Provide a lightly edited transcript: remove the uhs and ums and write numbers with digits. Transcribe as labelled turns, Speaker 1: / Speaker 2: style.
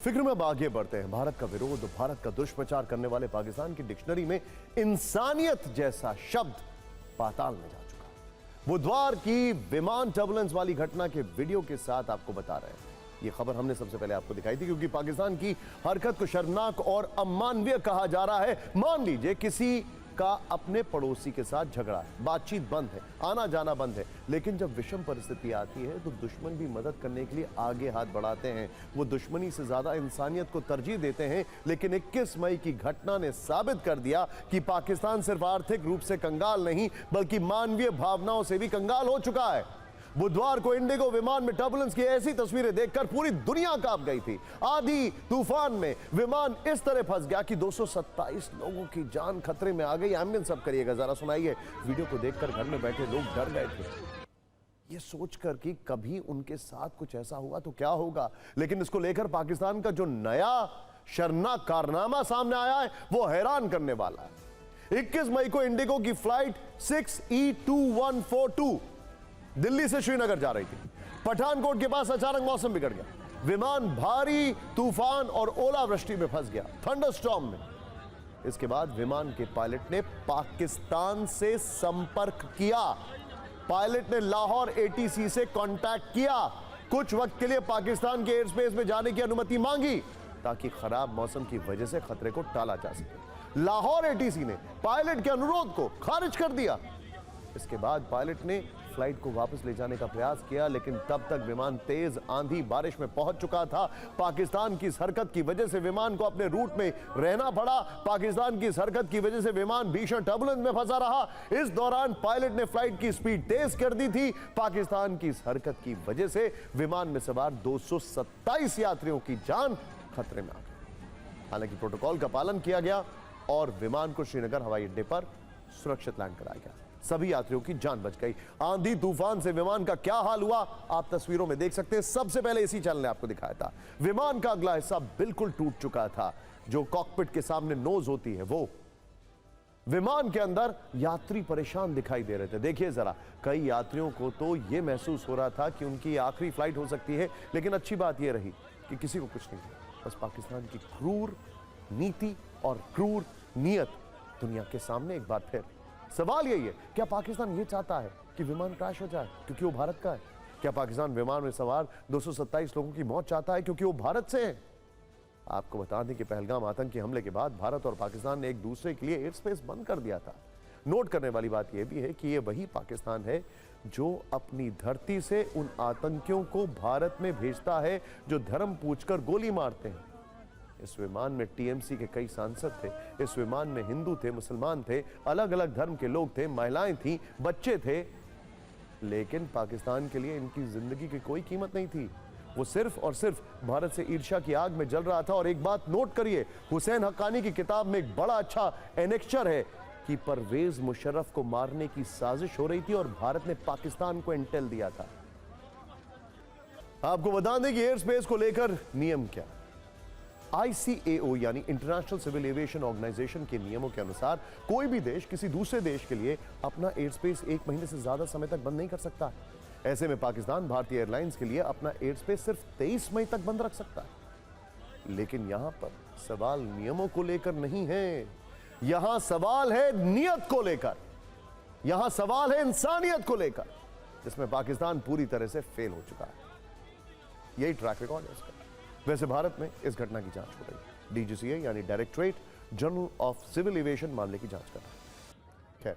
Speaker 1: फिक्र में अब आगे बढ़ते हैं। भारत का विरोध, भारत का दुष्प्रचार करने वाले पाकिस्तान की डिक्शनरी में इंसानियत जैसा शब्द पाताल में जा चुका है। बुधवार की विमान टर्बुलेंस वाली घटना के वीडियो के साथ आपको बता रहे हैं। यह खबर हमने सबसे पहले आपको दिखाई थी क्योंकि पाकिस्तान की हरकत को शर्मनाक और अमानवीय कहा जा रहा है। मान लीजिए किसी का अपने पड़ोसी के साथ झगड़ा है, बातचीत बंद है, आना जाना बंद है, लेकिन जब विषम परिस्थिति आती है तो दुश्मन भी मदद करने के लिए आगे हाथ बढ़ाते हैं। वो दुश्मनी से ज्यादा इंसानियत को तरजीह देते हैं। लेकिन 21 मई की घटना ने साबित कर दिया कि पाकिस्तान सिर्फ आर्थिक रूप से कंगाल नहीं बल्कि मानवीय भावनाओं से भी कंगाल हो चुका है। बुधवार को इंडिगो विमान में टर्बुलेंस की ऐसी तस्वीरें देखकर पूरी दुनिया कांप गई थी। आंधी तूफान में विमान इस तरह फंस गया कि 227 लोगों की जान खतरे में आ गई। एम्बुलेंस अब करिएगा, जरा सुनाइए। वीडियो को देखकर घर में बैठे लोग डर गए थे, ये सोचकर कि कभी उनके साथ कुछ ऐसा हुआ तो क्या होगा। लेकिन इसको लेकर पाकिस्तान का जो नया शर्मनाक कारनामा सामने आया है वो हैरान करने वाला है। 21 मई को इंडिगो की फ्लाइट 6E2142 दिल्ली से श्रीनगर जा रही थी। पठानकोट के पास अचानक मौसम बिगड़ गया। विमान भारी तूफान और ओलावृष्टि में फंस गया, थंडरस्टॉर्म में। इसके बाद विमान के पायलट ने पाकिस्तान से संपर्क किया। पायलट ने लाहौर ATC से कांटेक्ट किया, कुछ वक्त के लिए पाकिस्तान के एयर स्पेस में जाने की अनुमति मांगी ताकि खराब मौसम की वजह से खतरे को टाला जा सके। लाहौर ATC ने पायलट के अनुरोध को खारिज कर दिया। इसके बाद पायलट ने फ्लाइट को वापस ले जाने का प्रयास किया, लेकिन तब तक विमान तेज आंधी बारिश में पहुंच चुका था। पाकिस्तान की इस हरकत की वजह से विमान को अपने रूट में रहना पड़ा। पाकिस्तान की इस हरकत की वजह से विमान भीषण टर्बुलेंस में फंसा रहा। इस दौरान पायलट ने फ्लाइट की स्पीड तेज कर दी थी। पाकिस्तान की इस हरकत की वजह से विमान में सवार 227 यात्रियों की जान खतरे में आ गई। हालांकि प्रोटोकॉल का पालन किया गया और विमान को श्रीनगर हवाई अड्डे पर सुरक्षित लैंड कराया गया। सभी यात्रियों की जान बच गई। आंधी तूफान से विमान का क्या हाल हुआ आप तस्वीरों में देख सकते हैं। सबसे पहले इसी चैनल ने आपको दिखाया था। विमान का अगला हिस्सा बिल्कुल टूट चुका था, जो कॉकपिट के सामने नोज होती है वो। विमान के अंदर यात्री परेशान दिखाई दे रहे थे। देखिए जरा, कई यात्रियों को तो यह महसूस हो रहा था कि उनकी आखिरी फ्लाइट हो सकती है। लेकिन अच्छी बात यह रही कि किसी को कुछ नहीं हुआ। बस पाकिस्तान की क्रूर नीति और क्रूर नीयत दुनिया के सामने एक बार फिर। सवाल यही है, क्या पाकिस्तान ये चाहता है कि विमान क्रैश हो जाए क्योंकि वो भारत का है? क्या पाकिस्तान विमान में सवार 227 लोगों की मौत चाहता है क्योंकि वो भारत से है? आपको बता दें कि पहलगाम आतंकी हमले के बाद भारत और पाकिस्तान ने एक दूसरे के लिए एयर स्पेस बंद कर दिया था। नोट करने वाली बात यह भी है कि यह वही पाकिस्तान है जो अपनी धरती से उन आतंकियों को भारत में भेजता है जो धर्म पूछकर गोली मारते हैं। इस विमान में TMC के कई सांसद थे। इस विमान में हिंदू थे, मुसलमान थे, अलग अलग धर्म के लोग थे, महिलाएं थीं, बच्चे थे। लेकिन पाकिस्तान के लिए इनकी जिंदगी की कोई कीमत नहीं थी। वो सिर्फ और सिर्फ भारत से ईर्ष्या की आग में जल रहा था। और एक बात नोट करिए, हुसैन हक्कानी की किताब में एक बड़ा अच्छा एनेक्चर है कि परवेज मुशर्रफ को मारने की साजिश हो रही थी और भारत ने पाकिस्तान को इंटेल दिया था। आपको बता दें कि एयर स्पेस को लेकर नियम क्या। ICAO यानी इंटरनेशनल सिविल एविएशन ऑर्गेनाइजेशन के नियमों के अनुसार कोई भी देश किसी दूसरे देश के लिए अपना एयर स्पेस 1 महीने से ज्यादा समय तक बंद नहीं कर सकता। ऐसे में पाकिस्तान भारतीय एयरलाइंस के लिए अपना एयर स्पेस सिर्फ 23 मई तक बंद रख सकता है। लेकिन यहां पर सवाल नियमों को लेकर नहीं है, यहां सवाल है नियत को लेकर, यहां सवाल है इंसानियत को लेकर, जिसमें पाकिस्तान पूरी तरह से फेल हो चुका है। यही ट्रैक रिकॉर्ड है इसका। वैसे भारत में इस घटना की जांच हो रही है। DGCA यानी directorate general of civil aviation मामले की जांच कर रहा है। खैर,